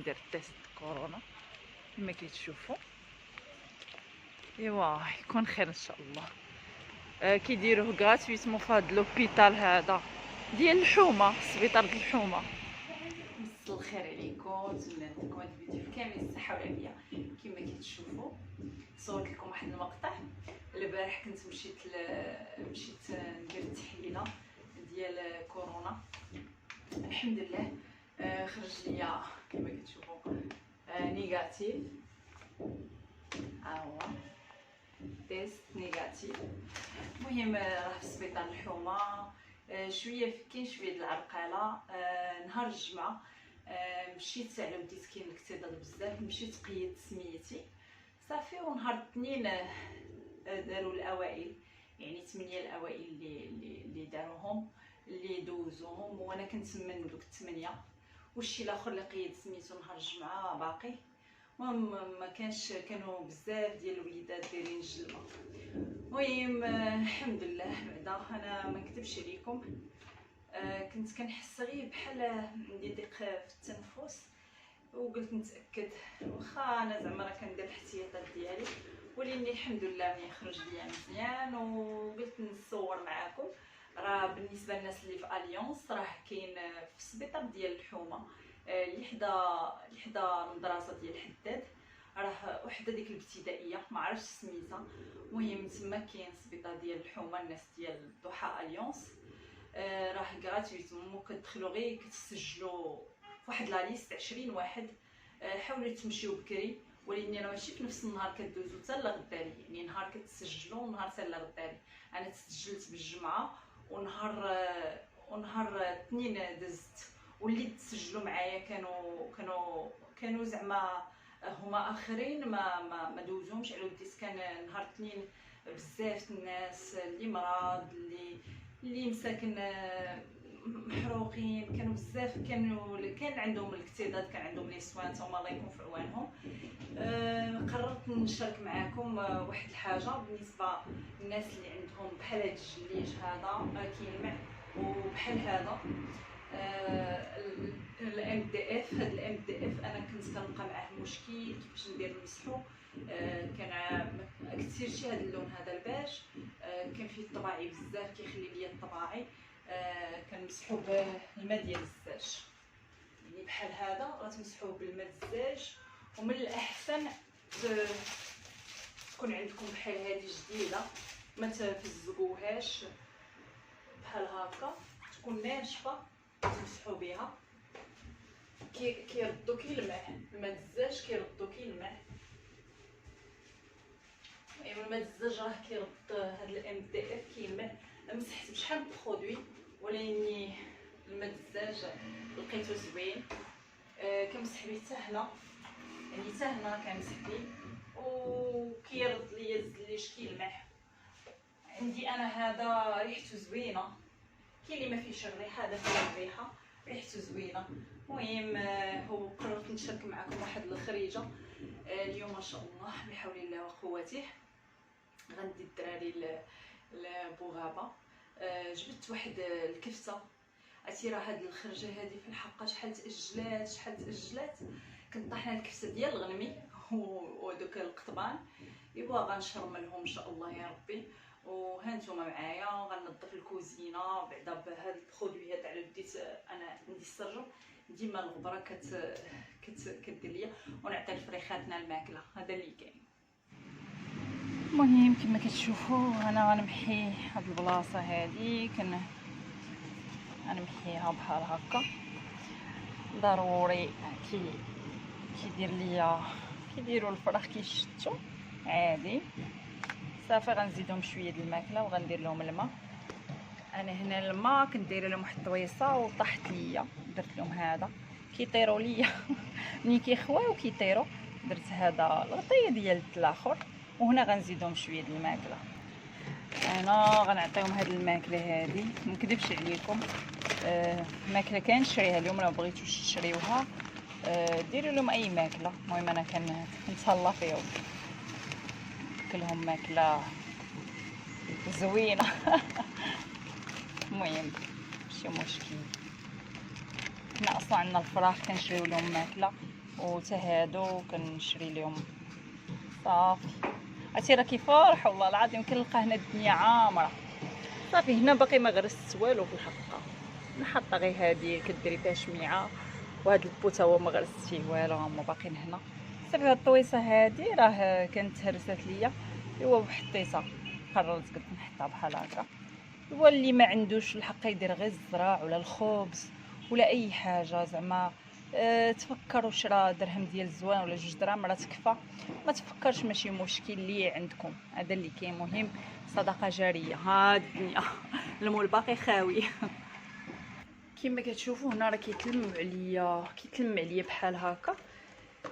ندير تيست كورونا كما كتشوفوا. ايوا يكون خير ان شاء الله. كيديروه غراتويتمون في هذا لوبيتال هذا ديال الحومه، سبيطار ديال الحومه. مساء الخير عليكم، نتمنى لكم هذا الفيديو بكامل الصحه والعافيه. كما كتشوفوا صورت لكم واحد المقطع. البارح كنت مشيت ندير التحليله ديال كورونا، الحمد لله خرج ليا كما كتشوفوا نيجاتيف. ها هو تيست نيجاتيف. المهم راه في سبيطار الحومه شويه كاين شويه ديال العرقله. نهار الجمعه مشيت على بديت كاين الاكتظاظ بزاف، مشيت قيدت سميتي صافي. ونهار الاثنين داروا الاوائل، يعني 8 الاوائل اللي داروهم اللي دوزوهم، وانا كنت من دوك 8. والشي الاخر اللي قيد سميتو نهار الجمعه باقي. المهم ما كانش، كانوا بزاف ديال الوليدات دايرين الجلمه. المهم الحمد لله بعدا انا ما نكذبش عليكم، كنت كنحس غير بحال عندي ضيق في التنفس، وقلت نتاكد واخا انا زعما راه كندير الاحتياطات ديالي، ولكن الحمد لله ملي خرج ليا مزيان. وقلت نصور معاكم. راه بالنسبه للناس اللي في اليونس راه كاين في السبيطار ديال الحومه اللي حدا المدرسه ديال الحداد، راه وحده ديك الابتدائيه ما عرفتش سميتها. المهم تما كاين السبيطار ديال الحومه، الناس ديال الضحى اليونس راه غراتويتمون كتدخلوا غير كتسجلوا فواحد لا ليست 20 واحد. حاولوا تمشيو بكري، ولكن راه ماشي في نفس النهار كدوزو حتى لغداري، يعني نهار كتسجلوا ونهار حتى لغداري. انا تسجلت بالجمعه ونهار الاثنين دزت، واللي تسجلوا معايا كانوا زعما هما اخرين ما دوزوهمش على وديت. كان نهار الاثنين بزاف الناس اللي مرض اللي مساكن محروقين، كانوا بزاف، كان عندهم الاكتظاظ، كان عندهم لي سوان هما الله يكون في عوانهم. قررت نشارك معكم واحد الحاجه بالنسبه للناس اللي عندهم بحال هاد الجليج هذا كيلمع، وبحال هذا الام دي اف. هذا الام دي اف انا كنت كنلقى معاه مشكل كيفاش ندير نمسحو. كان كثير شي هذا اللون هذا الباج، كان فيه الطباعي بزاف كيخلي ليا الطباعي. كنمسحو بالماء ديال الزاج، يعني بحال هذا غتمسحوه بالماء الزاج. ومن الاحسن تكون عندكم بحال هذه جديده، ما تفزقوهاش بحال هكا، تكون ناشفه تمسحوا بها. كيردو كيلمع الماء الزاج، كيردو كيلمع. المهم الماء الزاج راه كيرد هذا الام دي اف كيلمع. مسحت بشحال من برودوي، ولكن الماء الزاج لقيتو زوين. كنمسح به حتى هنا، يعني حتى هنا كنمسح به وكيرد ليا الزليج كيلمع. عندي انا هذا ريحته زوينه، كاين اللي ما فيهش الريحه، هذا فيه الريحه، ريحته زوينه. المهم هو قررت نشارك معكم واحد الخريجه اليوم ما شاء الله بحول الله وقوته. غندي الدراري لبوغابه. جبت واحد الكفته. عرفتي راه هاد الخرجه هذه في الحق شحال تاجلات. كنت طاحنه الكفته ديال الغنمي ودوك القطبان. ايوا غنشرملهم ان شاء الله يا ربي. وها نتوما معايا غننظف الكوزينه بعدا بهذا البرودوي هذا. على بديت انا عندي السرجه ديما الغبره كدير ليا، ونعطي لفريخاتنا الماكله. هذا اللي كاين. المهم كما كتشوفوا انا غنمحي هاد البلاصه هذه، غنمحيها بحال هكا. ضروري كيديروا الفراخ كيشتوا عادي. صافي غنزيدهم شويه د الماكله وغندير لهم الماء. انا هنا الماء كنت دايره لهم واحد الطويصه وطاحت ليا، درت لهم هذا كيطيروا ليا ملي كيخواو كيطيروا. درت هذا الغطيه ديال الاخر، وهنا غنزيدهم شويه د الماكله. انا غنعطيهم هاد الماكله هذه، ما نكذبش عليكم ماكله كنشريها اليوم. لو بغيتوش تشريوها ديروا لهم اي ماكله. المهم انا كنتهلا فيهم، كلهم ماكله زوينه المهم ماشي مشكل. حنا اصلا عندنا الفراخ كنشريو لهم ماكله وتا هادو كنشري لهم صافي. عرفتي راه كيفرح والله العظيم. كنلقى هنا الدنيا عامره صافي. هنا باقي ما غرست والو في الحقيقه، انا حاطه غير هادي كديري فيها شميعه، وهاد البوت هو ما غرست فيه والو، هما باقيين هنا صافي. هاد الطويصه هادي راه كانت هرست ليا ايوا وحطيتها، قررت قلت نحطها بحال هكا. هو اللي ما عندوش الحق يدير غير الزرع ولا الخبز ولا اي حاجه زعما تفكروا شرا درهم ديال الزوان ولا 2 دراهم راه تكفى، ما تفكرش ماشي مشكل اللي عندكم، هذا اللي كاين. مهم صدقه جاريه. هاد الدنيا المول باقي خاوي. كما كتشوفوا هنا راه كيتلم عليا بحال هكا.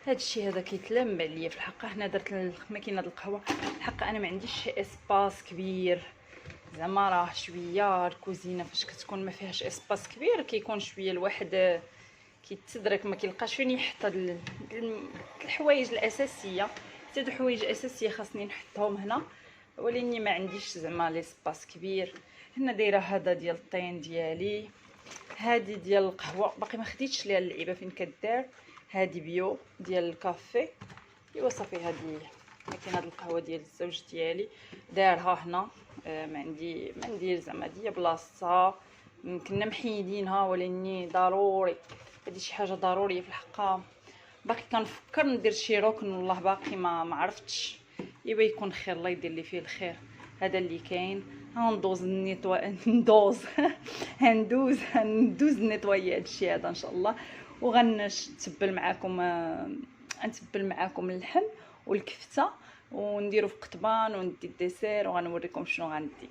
هاد الشيء هذا كيتلم عليا في الحق. هنا درت الماكينه ديال القهوه. الحق انا ما عنديش اسباس كبير زعما، راه شويه الكوزينه فاش كتكون ما فيهاش اسباس كبير كيكون شويه الواحد كيتدرك ما كيلقاش فين يحط الحوايج الاساسيه. حتى الحوايج الاساسيه خاصني نحطهم هنا، ولكن ما عنديش زعما ليسباس كبير. هنا دايره هذا ديال الطين ديالي، هذه ديال القهوه باقي ما خديتش ليها اللعيبه فين كدار. هذه بيو ديال الكافي ايوا صافي. هذه ماكينه القهوه ديال الزوج ديالي دارها هنا. ما ندير زعما ديال بلاصتها، كنا محيدينها ولكن ضروري هذه شي حاجه ضروريه في الحقيقه. باقي كنفكر ندير شي ركن والله باقي ما عرفتش. ايوا يكون خير، الله يدير لي فيه الخير. هذا اللي كاين. هندوز هندوز النيطواي هادشي هذا ان شاء الله، وغنتبل معكم نتبل معكم اللحم والكفته ونديرو في قطبان وندي الديسير وغنوريكم شنو غندي.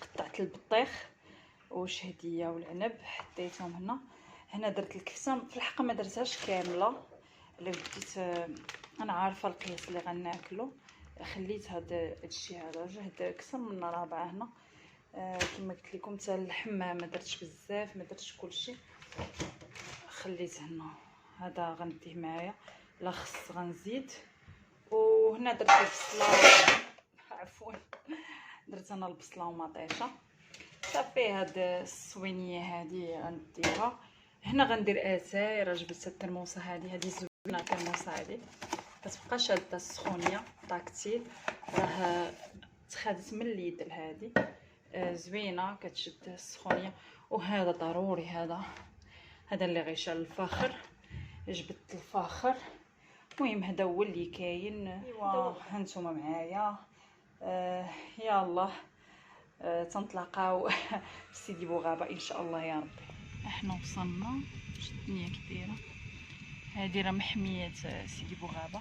قطعت البطيخ والشهديه والعنب حطيتهم هنا درت الكفته. في الحقيقه ما درتهاش كامله، الا بديت انا عارفه القياس اللي غناكلو. خليت هذا الشيء هذا جهد اكثر من ربعه هنا. كما قلت لكم حتى اللحم ما درتش بزاف، ما درتش كلشي، خليت هنا. هذا غنديه معايا لا خص غنزيد. وهنا درت البصله، عفوا درت انا البصله ومطيشه صافي. هاد الصوينيه هادي غنديرها هنا. غندير اتاي. راه جبت الترموسه هادي زوينه. الترموسه هادي كتبقى شاده السخونيه طاكتيل، راه تخادت من اليد لهادي زوينه كتشد السخونيه. وهذا ضروري، هذا اللي غيشعل الفاخر. جبت الفاخر. المهم هذا هو اللي كاين. ايوا هانتوما معايا. يلا تنتلاقاو في سيدي بوغابه ان شاء الله يا ربي. احنا وصلنا. واش الدنيا كبيره. هذه راه محميه سيدي بوغابه،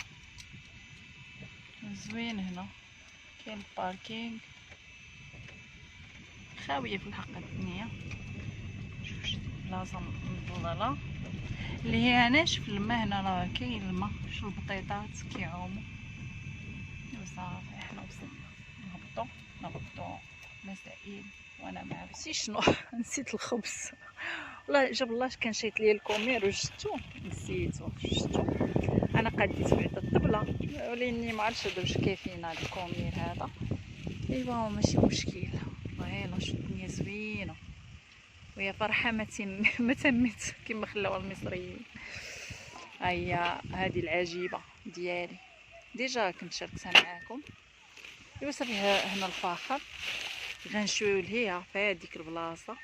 زوين. هنا كاين باركينغ، خاويه في الحق الدنيا. شوف شي بلاصه مظلله اللي هي ناشف الماء. هنا راه كاين الماء. شوف البطيطات كيعوموا. وصافي احنا وصلنا. نهبطوا مسائل وانا ما عرفتش شنو. نسيت الخبز والله. جاب الله كان شيت ليا الكومير وجدتو نسيتو. شفتو انا قديت بعدا الطبله ولاني ما عرفتش هذا واش كايفين هذا الكومير هذا. ايوا ماشي مشكل. والله يلا شو الدنيا زوينه ويا فرحه ما تمت كما خلاوها المصريين. هيا هذه العجيبه ديالي ديجا كنت شاركتها معاكم. ايوا صافي هنا الفاخر غنشويو لهيها في هذيك البلاصه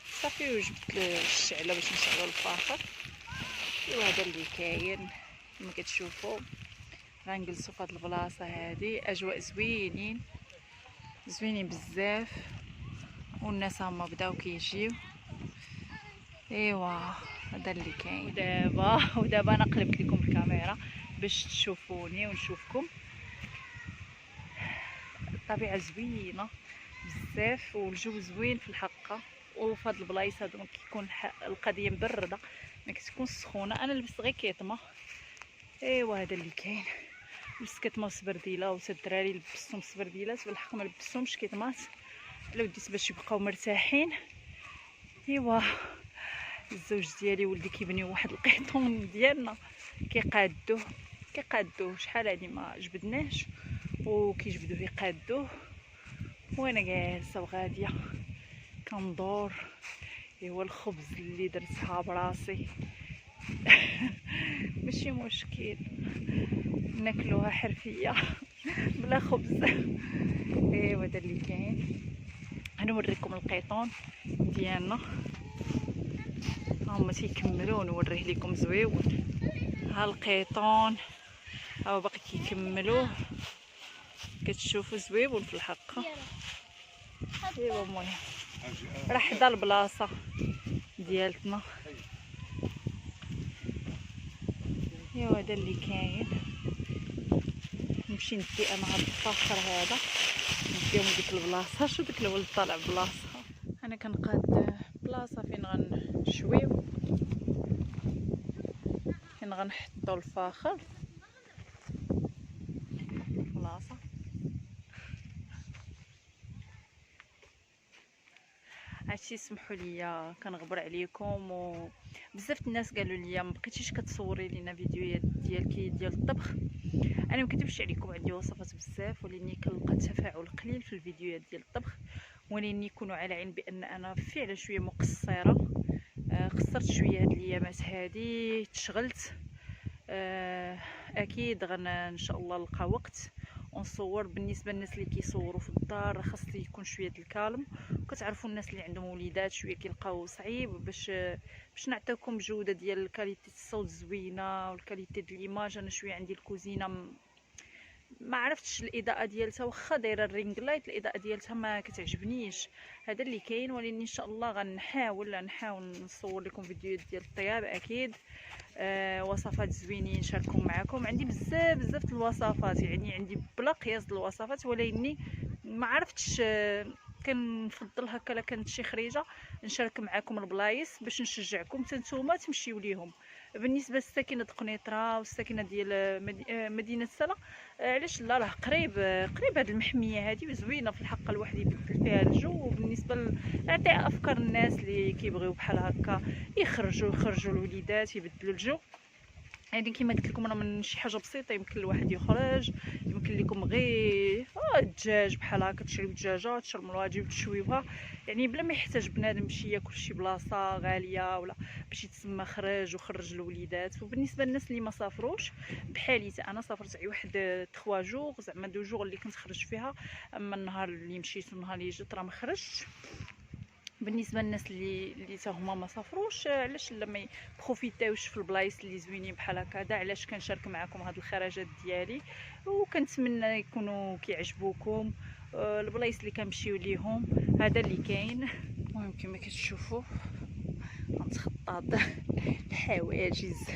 صافي. وجبت الشعله باش نشعلو الفاخر. ايوا هذا اللي كاين كما كتشوفوا. غنجلسوا في هذه البلاصه هذه، اجواء زوينين زوينين بزاف، والناس هما بداو كيجيو. ايوا هذا اللي كاين. ودابا انا قلبت لكم الكاميرا باش تشوفوني ونشوفكم. الطبيعه زوينه بزاف والجو زوين في الحقه. وفي هاد البلايص هادو كيكون القضيه مبرده، ما كتكونش سخونه. انا لبست غير كيطمه. ايوا هذا اللي كاين. لبست كيطمه وسبرديله، وتا الدراري لبستهم سبرديلات. بالحق ما لبستهمش كيطمات على وديت باش يبقاو مرتاحين. ايوا الزوج ديالي ولدي كيبنيو واحد القيطون ديالنا، كيقادوه شحال هادي ما جبدناش وكيجبدوه يقادوه. وانا جالسه وغاديه كندور. ايوا الخبز اللي درتها براسي ماشي مشكل ناكلوها حرفيه بلا خبز. ايوا هذا اللي كاين. غنوريكم القيطون ديالنا، هما تيكملوا نوريه لكم زويون. ها القيطون ها باقي كيكملوه، كتشوفوا زويون في الحق. ايوا المهم راه حدا البلاصه ديالتنا. ايوا هذا اللي كاين. نمشي ندي انا هاد الفاخر هذا نديهم لديك البلاصه. شو داك الولد طالع بلاصه. انا كنقاد بلاصه فين غنشويو، فين غنحطو الفاخر. بلاصه هادشي سمحوا لي كنغبر عليكم. وبزاف الناس قالوا لي ما بقيتيش كتصوري لينا فيديوهات ديالك ديال الطبخ. انا ما كذبش عليكم، عندي وصفات بزاف ولكن كنلقى تفاعل قليل في الفيديوهات ديال الطبخ، ولكن يكونوا على عين بان انا فعلا شويه مقصره. قصرت شويه هاد الايامات هادي، تشغلت. اكيد ان شاء الله نلقى وقت ونصور. بالنسبه للناس اللي كيصوروا في الدار خاص يكون شويه الكالم. وكتعرفوا الناس اللي عندهم وليدات شويه كيلقاو صعيب باش نعطيكم جوده ديال الكاليتي الصوت زوينه والكاليتي ديال ليماج. انا شويه عندي الكوزينه ما عرفتش الاضاءه ديالتها، واخا دايره الرينغ لايت الاضاءه ديالتها ما كتعجبنيش. هذا اللي كاين. ولكن ان شاء الله غنحاول نصور لكم فيديوهات ديال الطياب اكيد. وصفات زوينين نشاركهم معكم. عندي بزاف الوصفات، يعني عندي بلا قياس الوصفات، ولكن ما عرفتش. كنفضل هكا لا كانت شي خريجه نشارك معكم البلايص باش نشجعكم حتى نتوما تمشيو ليهم. بالنسبه للساكنه قنيطره والساكنه ديال مدينه سلا، علاش لا، راه قريب هاد المحميه هادي وزوينه في الحق. الواحد يبدل فيها الجو. وبالنسبه نعطي افكار الناس اللي كيبغيو بحال هكا يخرجوا الوليدات يبدلوا الجو. يعني كما قلت لكم راه من شي حاجه بسيطه يمكن الواحد يخرج. يمكن لكم غير الدجاج بحال هكا، تشريو دجاجه تشرملوها تجيو تشويوها، يعني بلا ما يحتاج بنادم يمشي ياكل شي بلاصه غاليه ولا باش يتسمى خرج وخرج الوليدات. وبالنسبه للناس اللي ما سافروش بحالي انا سافرت غير واحد 3 جوغ، زعما 2 جوغ اللي كنت خرج فيها. اما النهار اللي مشيت والنهار اللي جيت راه ما خرجتش. بالنسبه للناس اللي تا هما ما سافروش، علاش لا ما بروفيتاوش في البلايص اللي زوينين بحال هكا. علاش كنشارك معكم هاد الخرجات ديالي، وكنتمنى يكونوا كيعجبوكم البلايص اللي كنمشيو ليهم. هذا اللي كاين. المهم كما كتشوفوا غنتخطى الحواجز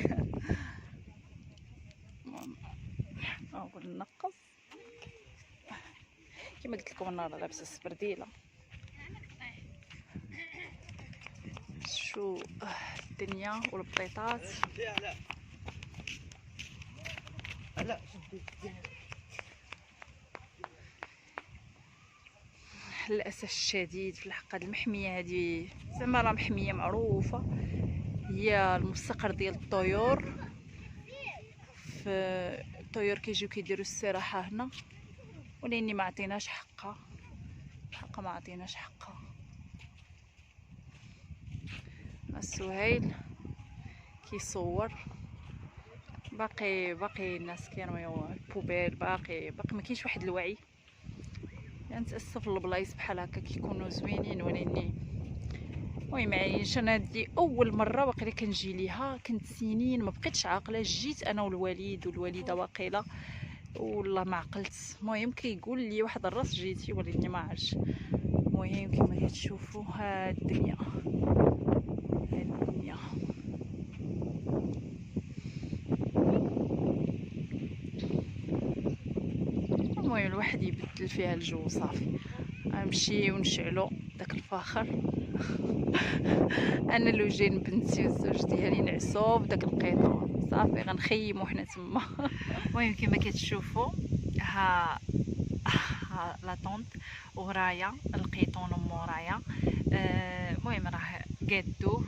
نقول نقص. كما قلت لكم انا لابسه السبرديله. شو الدنيا والبطيطات. للاسف الشديد في الحق هاد المحميه هذه زعما راه محميه معروفه، هي المستقر ديال الطيور. في الطيور كيجيو كيديروا السراحه هنا، ولكن ما عطيناش حقها. الحق ما عطيناش حقها. السهيل كيصور. باقي الناس كيرميو البوبيل. باقي ما كاينش واحد الوعي. كنتاسف البلايص بحال هكا كيكونوا زوينين ولكن المهم عايش. انا هادي اول مره واقيلا كنجي ليها، كنت سنين ما بقيتش عاقله، جيت انا والوالد والوالده واقيلا والله ما عقلت. المهم كيقول لي واحد الراس جيتي ولكن ما عرفتش. المهم كما كتشوفوا هاد الدنيا، هاد الدنيا المهم الواحد يبدل فيها الجو صافي. غنمشيو نشعلو داك الفاخر انا لو جاين بنتي والزوج ديالي نعسو بداك القيطون صافي غنخيمو حنا تما. المهم كما كتشوفوا ها لا طونط ورايا القيطون مورايا. المهم راه قادوه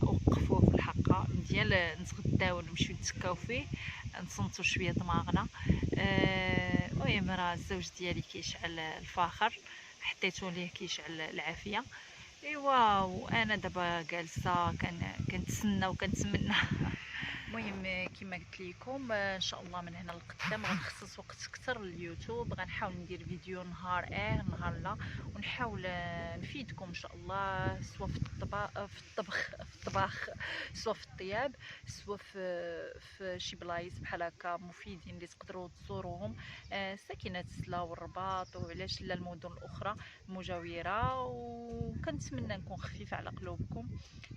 وقفوه في الحقه ديال نتغداو ونمشيو نتسكاو فيه نصنتو شويه دماغنا. المهم راه الزوج ديالي كيشعل الفاخر، حطيتو ليه كيشعل العافيه. ايوا وانا دابا جالسه كنتسنى وكنتمنى. المهم كما قلت لكم ان شاء الله من هنا لقدام غنخصص وقت اكثر لليوتيوب، غنحاول ندير فيديو نهار نهار لا، ونحاول نفيدكم ان شاء الله سواء في الطبخ سواء في الطياب سواء في شي بلايص بحال هكا مفيدين اللي تقدروا تزوروهم. ساكنه سلا والرباط وعلاش لا المدن الاخرى المجاوره، وكنتمنى نكون خفيفه على قلوبكم.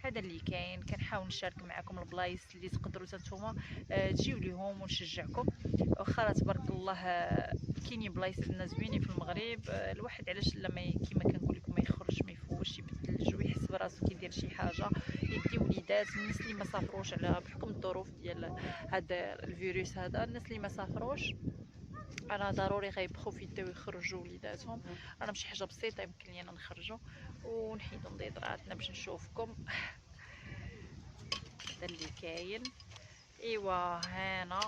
هذا اللي كاين، كنحاول نشارك معكم البلايص اللي تقدروا نتوما تجيو ليهم ونشجعكم. واخا تبارك الله كاينين بلايص عندنا زوينين في المغرب، الواحد علاش لا كيما كنقول لكم ما يخرج ما يفوش يبدل الجو، يحس براسو كيدير شي حاجه، يدي وليدات الناس اللي ما سافروش على بحكم الظروف ديال هذا الفيروس هذا. الناس اللي ما سافروش انا ضروري غيبروفيتيو يخرجوا وليداتهم. انا ماشي حاجه بسيطه يمكن لينا نخرجوا ونحيدوا نضيضراتنا باش نشوفكم. هذا اللي كاين. ايوا هنا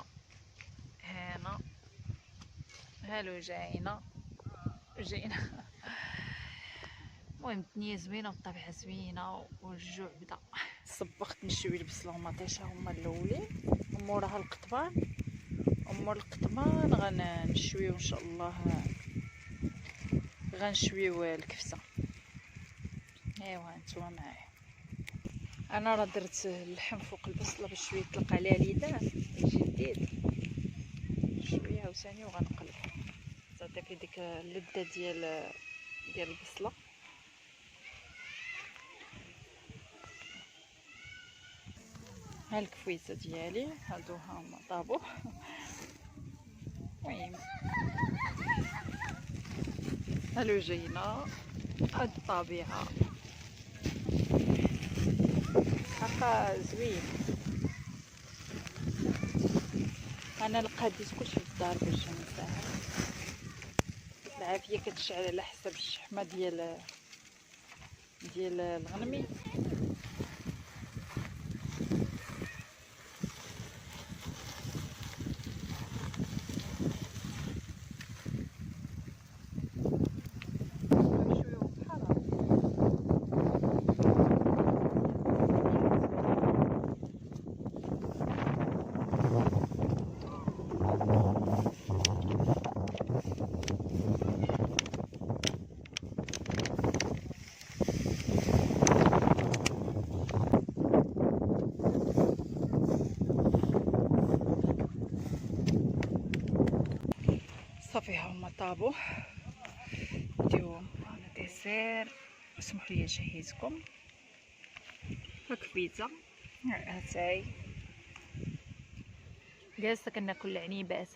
هالو جاينا. المهم الدنيا زوينه والطبيعه زوينه والجوع بدا. صبغت نشوي البصله ومطيشه هما الاولين، وموراها القطبان، ومور القطبان غنشويو ان شاء الله، غنشويو الكفته. ايوا هانتوما معايا. انا راه درت اللحم فوق البصله باش شويه يطلق عليها اليدان يجي لذيذ شويه عاوتاني، وغنقلب تعطي في ديك اللذه ديال البصله. ها الكفويته ديالي هادو هما طابو. المهم هالو جاينا هاد الطبيعه حقا زوين. انا لقيت كلشي في الدار باش نساعد. العافيه كتشعل على حسب الشحمه ديال الغنمي. صافي ها هما طابو نديوهم انا ديسير. اسمحوا لي نجهزكم هاك بيتزا هاتاي جالسه كناكل العنيبات.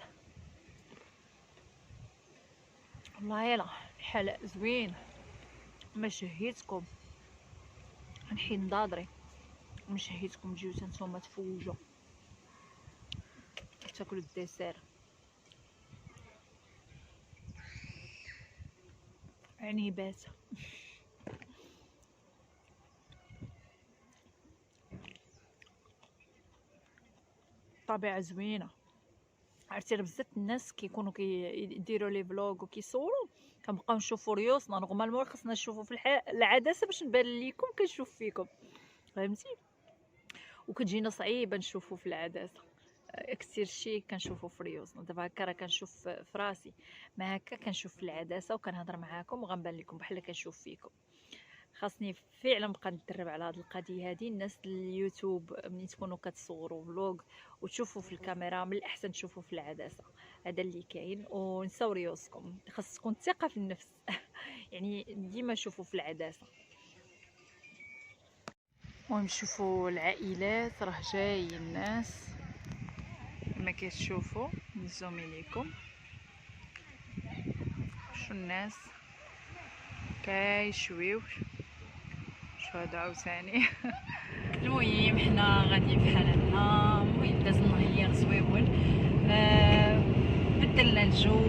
والله يلا الحلاق زوين ما شهيتكم نحيد نضادري ما شهيتكم تجيو نتوما تفوجوا تاكلوا الديسير. عنيبات طبيعه زوينه. عرفتي بزاف الناس كيكونوا كيديروا لي فلوغ وكيصوروا كنبقاو نشوفوا ريوسنا نورمالمون خصنا نشوفوا في العدسه باش نبان لكم كنشوف فيكم، فهمتي؟ وكتجينا صعيبه نشوفوا في العدسه. كثير شي كنشوفو في ريوس. دابا هكا راه كنشوف في راسي، ما هكا كنشوف في العدسه وكنهضر معاكم وغنبان لكم بحال كنشوف فيكم. خاصني فعلا نبقى ندرب على هاد القضيه هادي. الناس اليوتيوب ملي تكونوا كتصوروا فلوغ وتشوفوا في الكاميرا، من الاحسن تشوفوا في العدسه. هذا اللي كاين. ونساو ريوسكم، خاص تكون ثقه في النفس يعني ديما شوفوا في العدسه. المهم شوفوا العائلات، راه جاي الناس كما كتشوفوا. نزومي ليكم شو الناس كيشويو. شو هذا عاوتاني المهم حنا غاديين بحال هنا. المهم داز النهار زويون، بدلنا الجو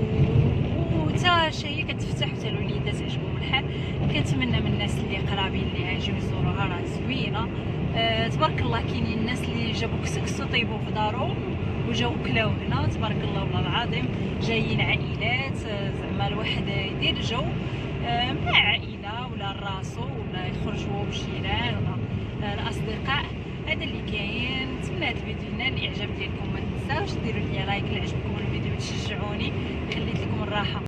وتا شي كتفتح حتى الوليدات عجبهم الحال. كنتمنى من الناس اللي قرابين اللي غيجيو يزوروها راه زوينه. تبارك الله كاينين الناس اللي جابوا كسكس وطيبوا في دارهم وجاو كلاو هنا، تبارك الله والله العظيم. جايين عائلات، زعما الواحد يدير جو مع عائله ولا راسو ولا يخرجوا بالجيران ولا الاصدقاء. هذا اللي كاين. نتمنى هذا الفيديو ينال الاعجاب ديالكم. ما تنساوش ديروا لي لايك الا عجبكم الفيديو وتشجعوني. خليت لكم الراحه.